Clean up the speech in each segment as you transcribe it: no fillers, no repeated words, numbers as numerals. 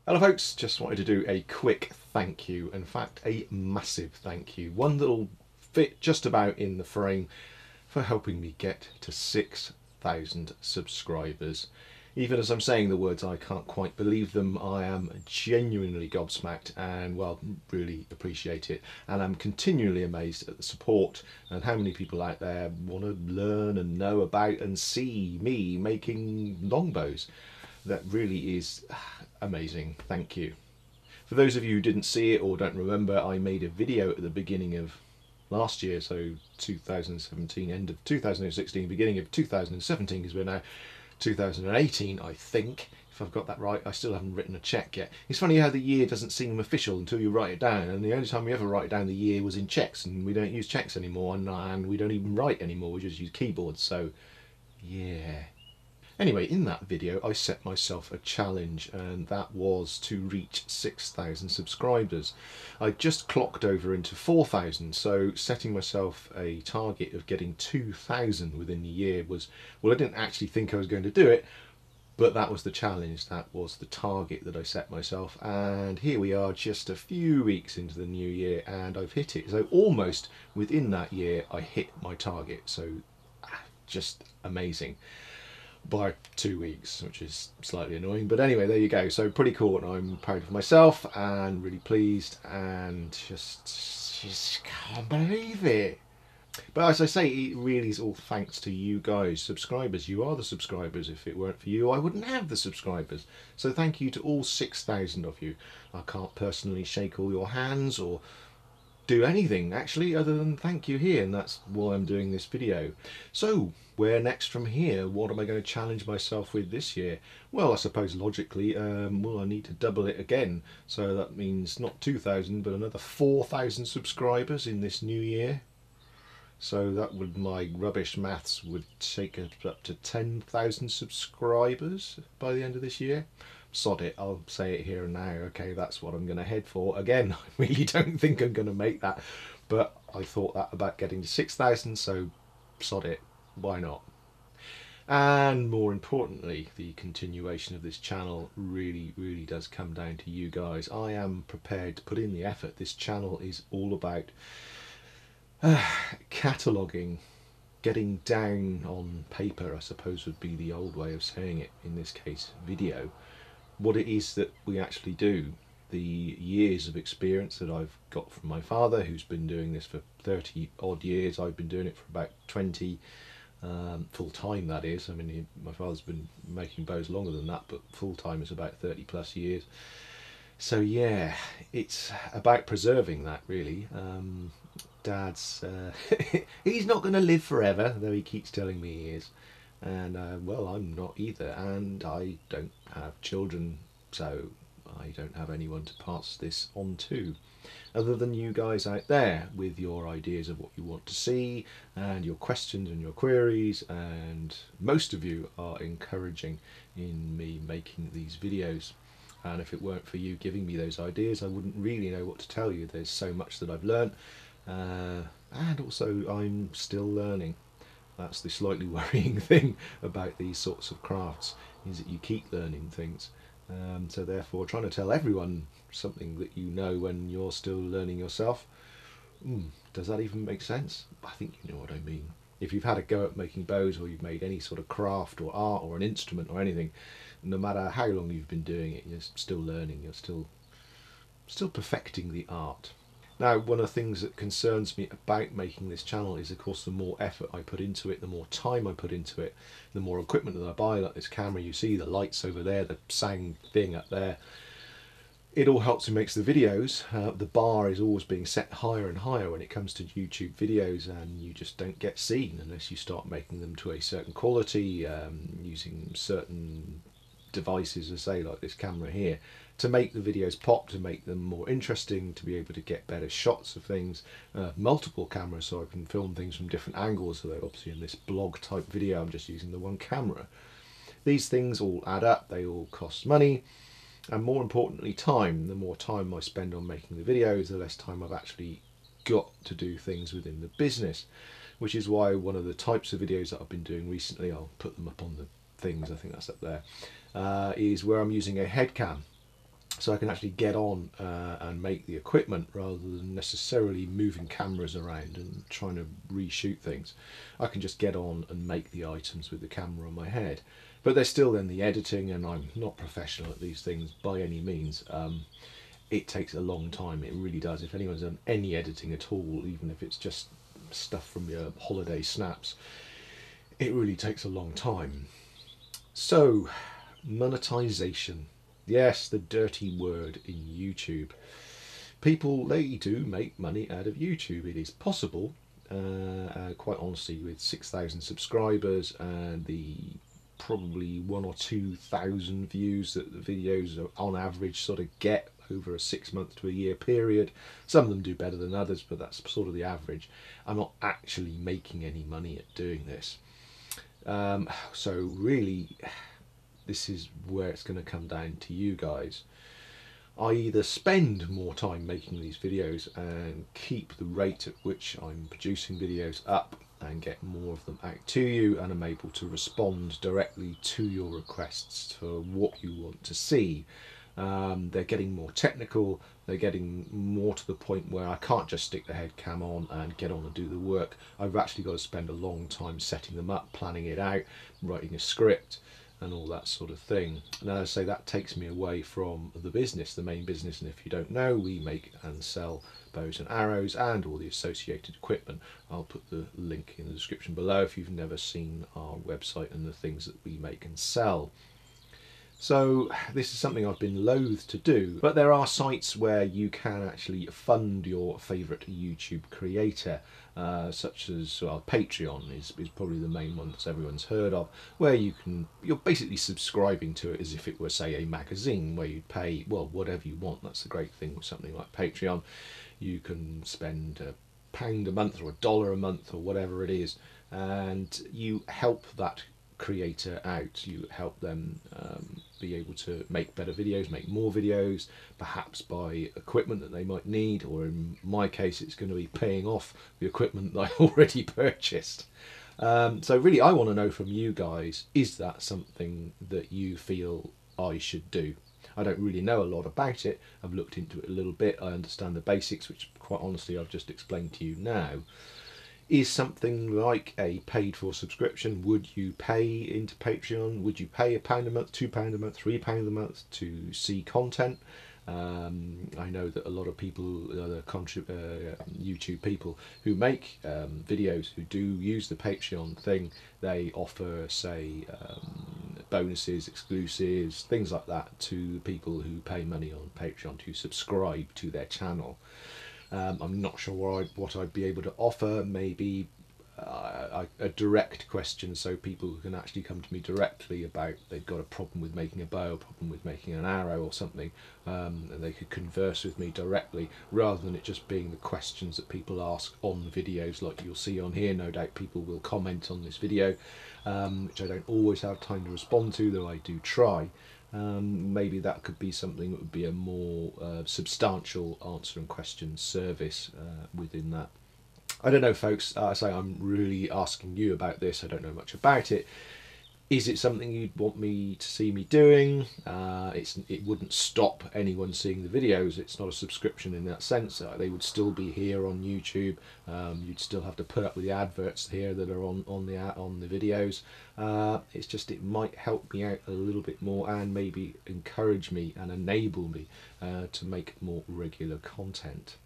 Hello folks, just wanted to do a quick thank you, in fact a massive thank you, one that'll fit just about in the frame, for helping me get to 6,000 subscribers. Even as I'm saying the words, I can't quite believe them. I am genuinely gobsmacked and, well, really appreciate it. And I'm continually amazed at the support and how many people out there want to learn and know about and see me making longbows. That really is amazing. Thank you. For those of you who didn't see it or don't remember, I made a video at the beginning of last year, so 2017, end of 2016, beginning of 2017, because we're now 2018, I think, if I've got that right. I still haven't written a check yet. It's funny how the year doesn't seem official until you write it down, and the only time we ever write down the year was in checks, and we don't use checks anymore, and we don't even write anymore, we just use keyboards, so yeah. Anyway, in that video I set myself a challenge, and that was to reach 6,000 subscribers. I just clocked over into 4,000, so setting myself a target of getting 2,000 within the year was, well, I didn't actually think I was going to do it, but that was the challenge, that was the target that I set myself, and here we are just a few weeks into the new year and I've hit it. So almost within that year I hit my target, so just amazing. By 2 weeks, which is slightly annoying, but anyway, there you go. So pretty cool, and I'm proud of myself and really pleased, and just can't believe it. But as I say, it really is all thanks to you guys, subscribers. You are the subscribers. If it weren't for you, I wouldn't have the subscribers. So thank you to all 6,000 of you. I can't personally shake all your hands or do anything actually other than thank you here, and that's why I'm doing this video. So where next from here? What am I going to challenge myself with this year? Well, I suppose logically, well, I need to double it again, so that means not 2,000 but another 4,000 subscribers in this new year. So that would, my rubbish maths would take us up to 10,000 subscribers by the end of this year. Sod it, I'll say it here and now. Okay, that's what I'm going to head for. Again, I really don't think I'm going to make that, but I thought that about getting to 6,000, so sod it, why not? And more importantly, the continuation of this channel really does come down to you guys. I am prepared to put in the effort. This channel is all about cataloguing, getting down on paper, I suppose would be the old way of saying it, in this case video, what it is that we actually do. The years of experience that I've got from my father, who's been doing this for 30 odd years. I've been doing it for about 20, full time that is. I mean, my father's been making bows longer than that, but full time is about 30 plus years. So yeah, it's about preserving that really. Dad's he's not going to live forever, though he keeps telling me he is. And well, I'm not either, and I don't have children, so I don't have anyone to pass this on to, other than you guys out there with your ideas of what you want to see and your questions and your queries, and most of you are encouraging in me making these videos. And if it weren't for you giving me those ideas, I wouldn't really know what to tell you. There's so much that I've learned, and also I'm still learning. That's the slightly worrying thing about these sorts of crafts, is that you keep learning things. So therefore, trying to tell everyone something that you know when you're still learning yourself, does that even make sense? I think you know what I mean. If you've had a go at making bows, or you've made any sort of craft or art or an instrument or anything, no matter how long you've been doing it, you're still learning, you're still perfecting the art. Now, one of the things that concerns me about making this channel is, of course, the more effort I put into it, the more time I put into it, the more equipment that I buy, like this camera you see, the lights over there, the sound thing up there. It all helps and makes the videos. The bar is always being set higher and higher when it comes to YouTube videos, and you just don't get seen unless you start making them to a certain quality, using certain devices, as say, like this camera here, to make the videos pop, to make them more interesting, to be able to get better shots of things, multiple cameras so I can film things from different angles, so that obviously in this blog type video I'm just using the one camera. These things all add up, they all cost money, and more importantly time. The more time I spend on making the videos, the less time I've actually got to do things within the business, which is why one of the types of videos that I've been doing recently, I'll put them up on the things, I think that's up there, is where I'm using a head cam. So I can actually get on and make the equipment rather than necessarily moving cameras around and trying to reshoot things. I can just get on and make the items with the camera on my head. But there's still then the editing, and I'm not professional at these things by any means. It takes a long time, it really does. If anyone's done any editing at all, even if it's just stuff from your holiday snaps, it really takes a long time. So, monetization. Yes, the dirty word in YouTube. People, they do make money out of YouTube. It is possible, quite honestly, with 6,000 subscribers and the probably 1 or 2,000 views that the videos are on average sort of get over a 6 month to a year period. Some of them do better than others, but that's sort of the average. I'm not actually making any money at doing this. So really, this is where it's going to come down to you guys. I either spend more time making these videos and keep the rate at which I'm producing videos up and get more of them out to you, and I'm able to respond directly to your requests for what you want to see. They're getting more technical, they're getting more to the point where I can't just stick the head cam on and get on and do the work. I've actually got to spend a long time setting them up, planning it out, writing a script and all that sort of thing. And as I say, that takes me away from the business, the main business. And if you don't know, we make and sell bows and arrows and all the associated equipment. I'll put the link in the description below if you've never seen our website and the things that we make and sell. So this is something I've been loath to do, but there are sites where you can actually fund your favourite YouTube creator, such as, well, Patreon is probably the main one that everyone's heard of, where you're basically subscribing to it as if it were, say, a magazine, where you pay, well, whatever you want. That's the great thing with something like Patreon. You can spend £1 a month or $1 a month or whatever it is, and you help that creator out. You help them be able to make better videos, make more videos, perhaps buy equipment that they might need, or in my case it's going to be paying off the equipment that I already purchased. So really I want to know from you guys, is that something that you feel I should do? I don't really know a lot about it. I've looked into it a little bit. I understand the basics, which quite honestly I've just explained to you now. Is something like a paid for subscription? Would you pay into Patreon? Would you pay £1 a month, £2 a month, £3 a month to see content? I know that a lot of people, other YouTube people who make videos who do use the Patreon thing, they offer, say, bonuses, exclusives, things like that to people who pay money on Patreon to subscribe to their channel. I'm not sure what I'd be able to offer. Maybe a direct question, so people who can actually come to me directly about they've got a problem with making a bow, a problem with making an arrow or something, and they could converse with me directly, rather than it just being the questions that people ask on videos like you'll see on here. No doubt people will comment on this video, which I don't always have time to respond to, though I do try. Maybe that could be something that would be a more substantial answer and question service within that. I don't know, folks. I say I'm really asking you about this. I don't know much about it. Is it something you'd want me to see me doing? It wouldn't stop anyone seeing the videos. It's not a subscription in that sense. They would still be here on YouTube. You'd still have to put up with the adverts here that are on the videos. It's just, it might help me out a little bit more and maybe encourage me and enable me to make more regular content.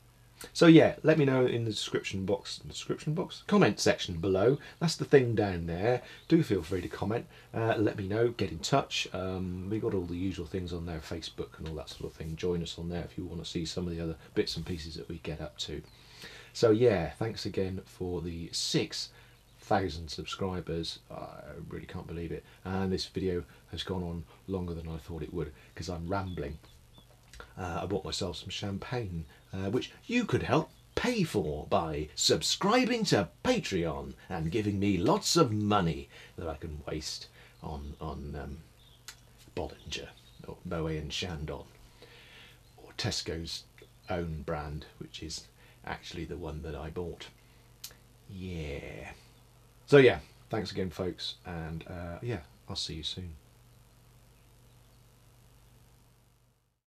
So yeah, let me know in the comment section below. That's the thing down there. Do feel free to comment. Let me know, get in touch. We've got all the usual things on there, Facebook and all that sort of thing. Join us on there if you want to see some of the other bits and pieces that we get up to. So yeah, thanks again for the 6,000 subscribers. I really can't believe it. And this video has gone on longer than I thought it would, because I'm rambling. I bought myself some champagne, which you could help pay for by subscribing to Patreon and giving me lots of money that I can waste on Bollinger or Moet and Chandon, or Tesco's own brand, which is actually the one that I bought. Yeah. So yeah, thanks again, folks, and yeah, I'll see you soon.